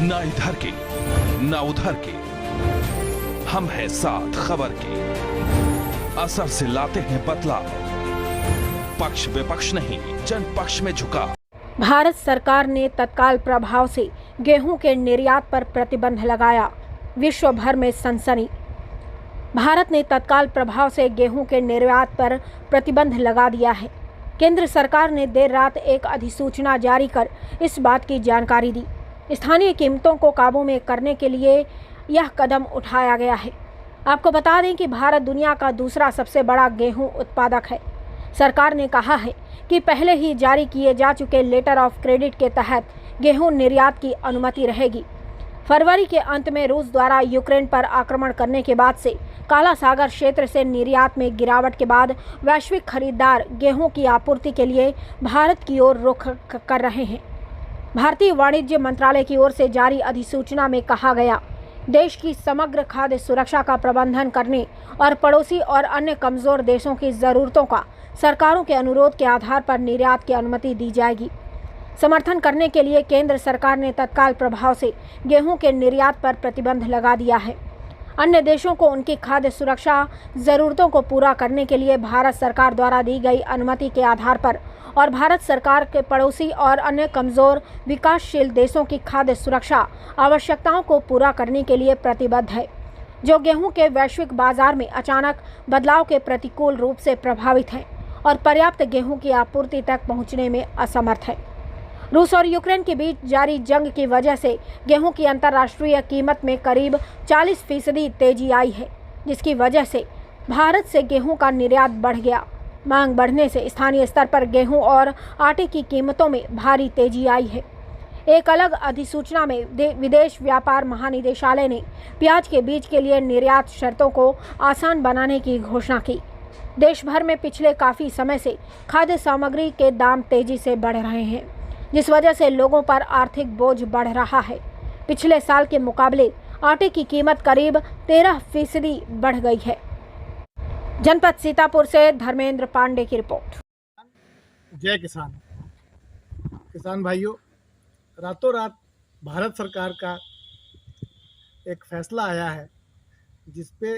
ना इधर के ना उधर के, हम हैं साथ खबर के। असर से लाते हैं बदलाव, पक्ष विपक्ष नहीं जन पक्ष में झुका। भारत सरकार ने तत्काल प्रभाव से गेहूं के निर्यात पर प्रतिबंध लगाया, विश्व भर में सनसनी। भारत ने तत्काल प्रभाव से गेहूं के निर्यात पर प्रतिबंध लगा दिया है। केंद्र सरकार ने देर रात एक अधिसूचना जारी कर इस बात की जानकारी दी। स्थानीय कीमतों को काबू में करने के लिए यह कदम उठाया गया है। आपको बता दें कि भारत दुनिया का दूसरा सबसे बड़ा गेहूं उत्पादक है। सरकार ने कहा है कि पहले ही जारी किए जा चुके लेटर ऑफ क्रेडिट के तहत गेहूं निर्यात की अनुमति रहेगी। फरवरी के अंत में रूस द्वारा यूक्रेन पर आक्रमण करने के बाद से काला सागर क्षेत्र से निर्यात में गिरावट के बाद वैश्विक खरीदार गेहूं की आपूर्ति के लिए भारत की ओर रुख कर रहे हैं। भारतीय वाणिज्य मंत्रालय की ओर से जारी अधिसूचना में कहा गया, देश की समग्र खाद्य सुरक्षा का प्रबंधन करने और पड़ोसी और अन्य कमजोर देशों की जरूरतों का सरकारों के अनुरोध के आधार पर निर्यात की अनुमति दी जाएगी। समर्थन करने के लिए केंद्र सरकार ने तत्काल प्रभाव से गेहूं के निर्यात पर प्रतिबंध लगा दिया है। अन्य देशों को उनकी खाद्य सुरक्षा जरूरतों को पूरा करने के लिए भारत सरकार द्वारा दी गई अनुमति के आधार पर और भारत सरकार के पड़ोसी और अन्य कमजोर विकासशील देशों की खाद्य सुरक्षा आवश्यकताओं को पूरा करने के लिए प्रतिबद्ध है, जो गेहूं के वैश्विक बाजार में अचानक बदलाव के प्रतिकूल रूप से प्रभावित हैं और पर्याप्त गेहूं की आपूर्ति तक पहुंचने में असमर्थ है। रूस और यूक्रेन के बीच जारी जंग की वजह से गेहूं की अंतर्राष्ट्रीय कीमत में करीब 40% तेजी आई है, जिसकी वजह से भारत से गेहूं का निर्यात बढ़ गया। मांग बढ़ने से स्थानीय स्तर पर गेहूं और आटे की कीमतों में भारी तेजी आई है। एक अलग अधिसूचना में विदेश व्यापार महानिदेशालय ने प्याज के बीज के लिए निर्यात शर्तों को आसान बनाने की घोषणा की। देश भर में पिछले काफ़ी समय से खाद्य सामग्री के दाम तेजी से बढ़ रहे हैं, जिस वजह से लोगों पर आर्थिक बोझ बढ़ रहा है। पिछले साल के मुकाबले आटे की कीमत करीब 13% बढ़ गई है। जनपद सीतापुर से धर्मेंद्र पांडे की रिपोर्ट। जय किसान। किसान भाइयों, रातों रात भारत सरकार का एक फैसला आया है जिसपे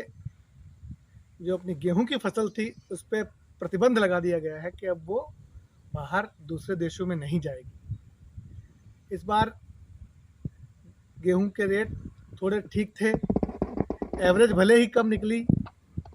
जो अपनी गेहूं की फसल थी उस पर प्रतिबंध लगा दिया गया है कि अब वो बाहर दूसरे देशों में नहीं जाएगी। इस बार गेहूं के रेट थोड़े ठीक थे, एवरेज भले ही कम निकली